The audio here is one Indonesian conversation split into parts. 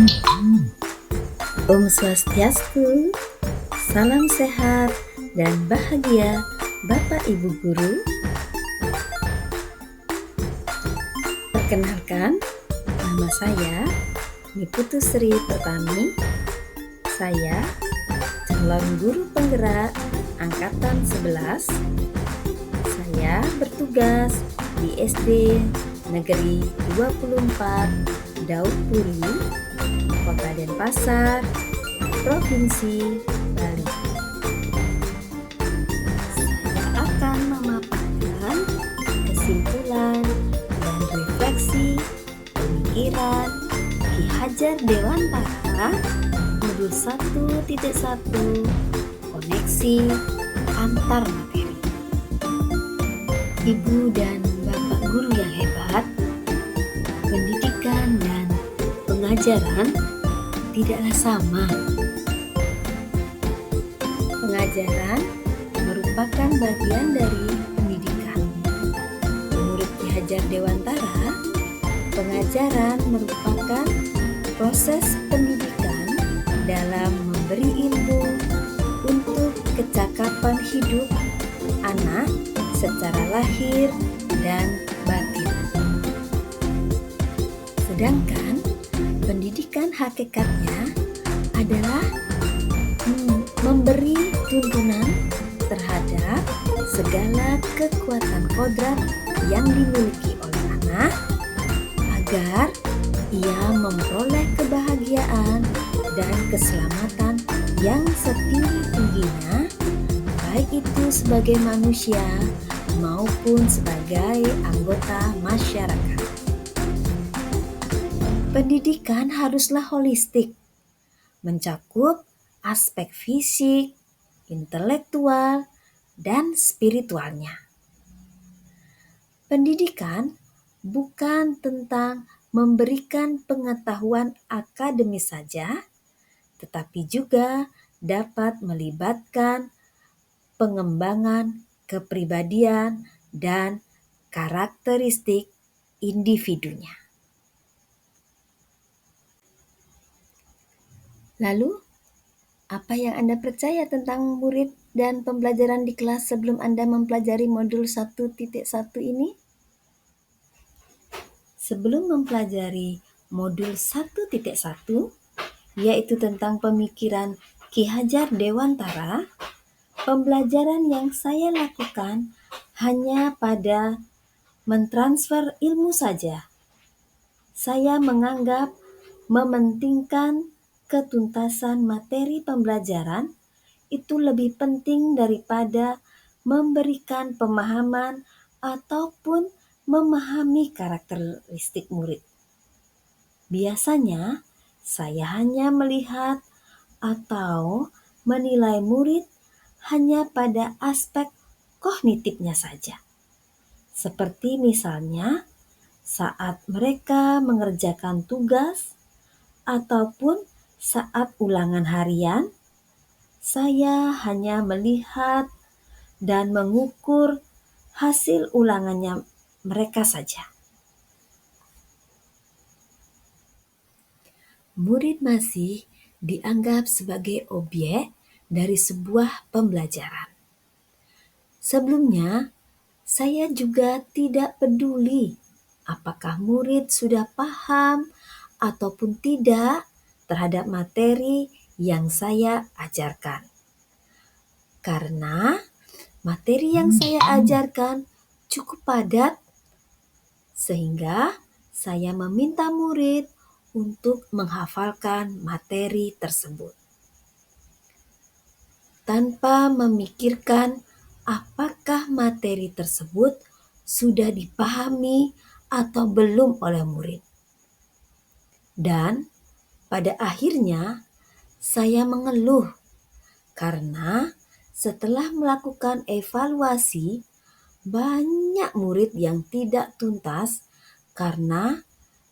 Om Swastiastu, salam sehat dan bahagia Bapak Ibu Guru. Perkenalkan, nama saya Niputu Sri Pertami. Saya calon guru penggerak Angkatan 11. Saya bertugas di SD Negeri 24 Daud Puri, Kota Denpasar, Provinsi Bali. Saya akan memaparkan kesimpulan dan refleksi pemikiran Ki Hajar Dewantara modul 1.1 koneksi antar materi. Ibu dan Bapak guru yang hebat, pendidikan dan pengajaran tidaklah sama. Pengajaran merupakan bagian dari pendidikan. Menurut Ki Hajar Dewantara, pengajaran merupakan proses pendidikan dalam memberi ilmu untuk kecakapan hidup anak secara lahir dan batin. Sedangkan pendidikan hakikatnya adalah memberi tuntunan terhadap segala kekuatan kodrat yang dimiliki oleh anak agar ia memperoleh kebahagiaan dan keselamatan yang setinggi-tingginya, baik itu sebagai manusia maupun sebagai anggota masyarakat. Pendidikan haruslah holistik, mencakup aspek fisik, intelektual, dan spiritualnya. Pendidikan bukan tentang memberikan pengetahuan akademis saja, tetapi juga dapat melibatkan pengembangan kepribadian dan karakteristik individunya. Lalu, apa yang Anda percaya tentang murid dan pembelajaran di kelas sebelum Anda mempelajari modul 1.1 ini? Sebelum mempelajari modul 1.1, yaitu tentang pemikiran Ki Hajar Dewantara, pembelajaran yang saya lakukan hanya pada mentransfer ilmu saja. Saya menganggap mementingkan ketuntasan materi pembelajaran itu lebih penting daripada memberikan pemahaman ataupun memahami karakteristik murid. Biasanya, saya hanya melihat atau menilai murid hanya pada aspek kognitifnya saja. Seperti misalnya saat mereka mengerjakan tugas ataupun saat ulangan harian, saya hanya melihat dan mengukur hasil ulangannya mereka saja. Murid masih dianggap sebagai objek dari sebuah pembelajaran. Sebelumnya, saya juga tidak peduli apakah murid sudah paham ataupun tidak terhadap materi yang saya ajarkan. Karena materi yang saya ajarkan cukup padat, sehingga saya meminta murid untuk menghafalkan materi tersebut. Tanpa memikirkan apakah materi tersebut sudah dipahami atau belum oleh murid. Dan pada akhirnya saya mengeluh karena setelah melakukan evaluasi, banyak murid yang tidak tuntas karena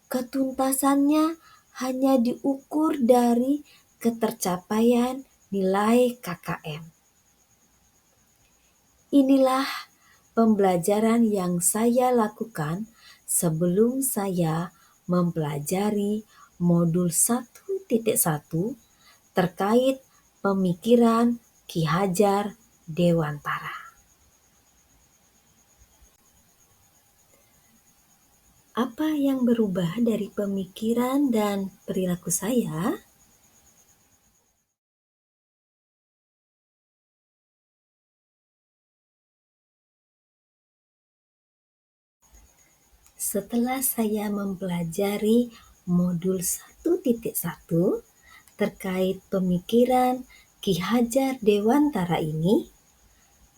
ketuntasannya hanya diukur dari ketercapaian nilai KKM. Inilah pembelajaran yang saya lakukan sebelum saya mempelajari modul 1.1 terkait pemikiran Ki Hajar Dewantara. Apa yang berubah dari pemikiran dan perilaku saya? Setelah saya mempelajari modul 1.1 terkait pemikiran Ki Hajar Dewantara ini,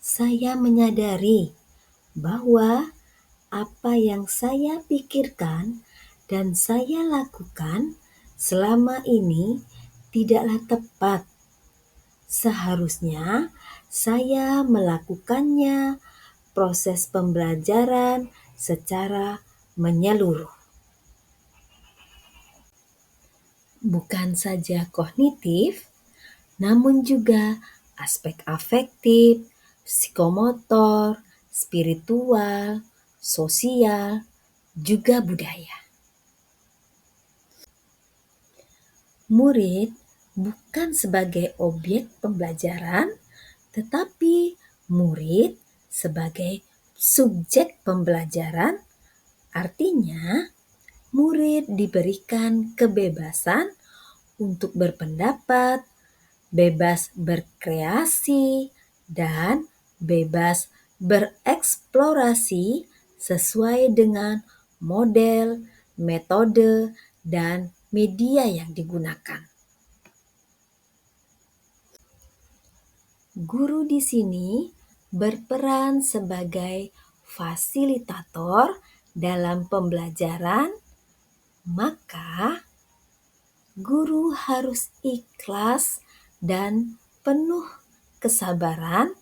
saya menyadari bahwa apa yang saya pikirkan dan saya lakukan selama ini tidaklah tepat. Seharusnya saya melakukannya proses pembelajaran secara menyeluruh. Bukan saja kognitif, namun juga aspek afektif, psikomotor, spiritual, sosial, juga budaya. Murid bukan sebagai objek pembelajaran, tetapi murid sebagai subjek pembelajaran. Artinya, murid diberikan kebebasan untuk berpendapat, bebas berkreasi, dan bebas bereksplorasi sesuai dengan model, metode, dan media yang digunakan. Guru di sini berperan sebagai fasilitator dalam pembelajaran, maka guru harus ikhlas dan penuh kesabaran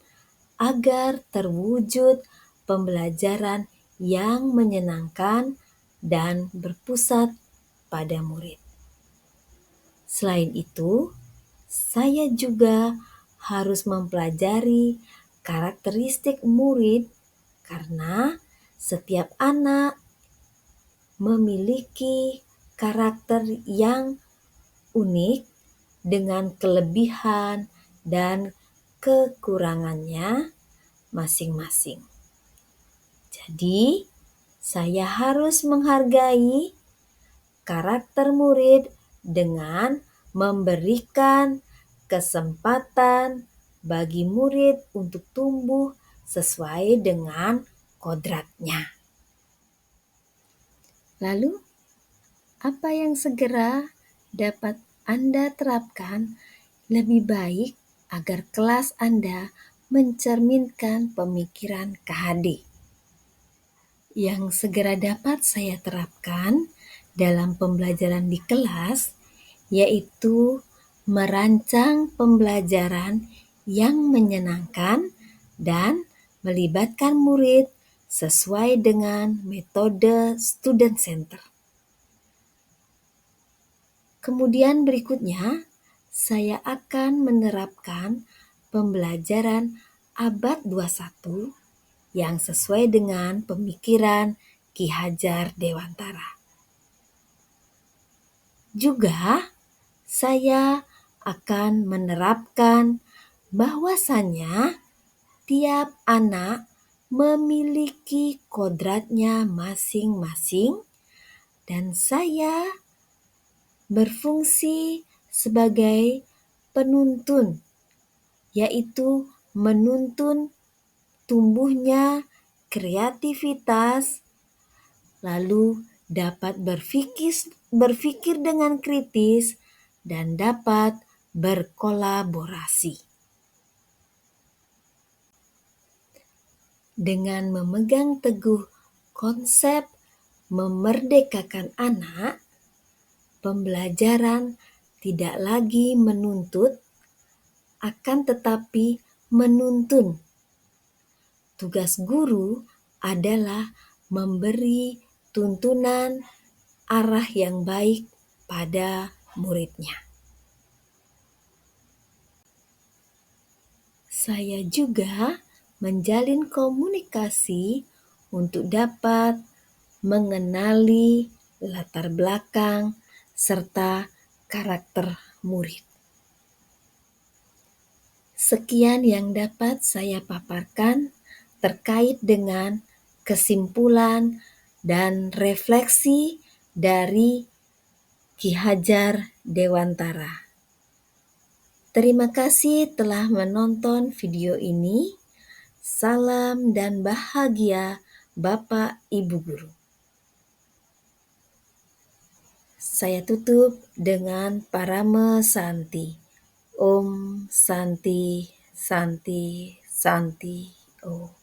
agar terwujud pembelajaran yang menyenangkan dan berpusat pada murid. Selain itu, saya juga harus mempelajari karakteristik murid karena setiap anak memiliki karakter yang unik dengan kelebihan dan kekurangannya masing-masing. Jadi, saya harus menghargai karakter murid dengan memberikan kesempatan bagi murid untuk tumbuh sesuai dengan kodratnya. Lalu, apa yang segera dapat Anda terapkan lebih baik agar kelas Anda mencerminkan pemikiran KHD? Yang segera dapat saya terapkan dalam pembelajaran di kelas yaitu merancang pembelajaran yang menyenangkan dan melibatkan murid sesuai dengan metode student center. Kemudian berikutnya, saya akan menerapkan pembelajaran abad 21 yang sesuai dengan pemikiran Ki Hajar Dewantara. Juga, saya akan menerapkan bahwasannya tiap anak memiliki kodratnya masing-masing dan saya berfungsi sebagai penuntun, yaitu menuntun tumbuhnya kreativitas, lalu dapat berpikir dengan kritis, dan dapat berkolaborasi. Dengan memegang teguh konsep memerdekakan anak, pembelajaran tidak lagi menuntut, akan tetapi menuntun. Tugas guru adalah memberi tuntunan arah yang baik pada muridnya. Saya juga menjalin komunikasi untuk dapat mengenali latar belakang serta karakter murid. Sekian yang dapat saya paparkan terkait dengan kesimpulan dan refleksi dari Ki Hajar Dewantara. Terima kasih telah menonton video ini. Salam dan bahagia Bapak Ibu Guru. Saya tutup dengan parame Santi. Om Santi, Santi, Santi, Om.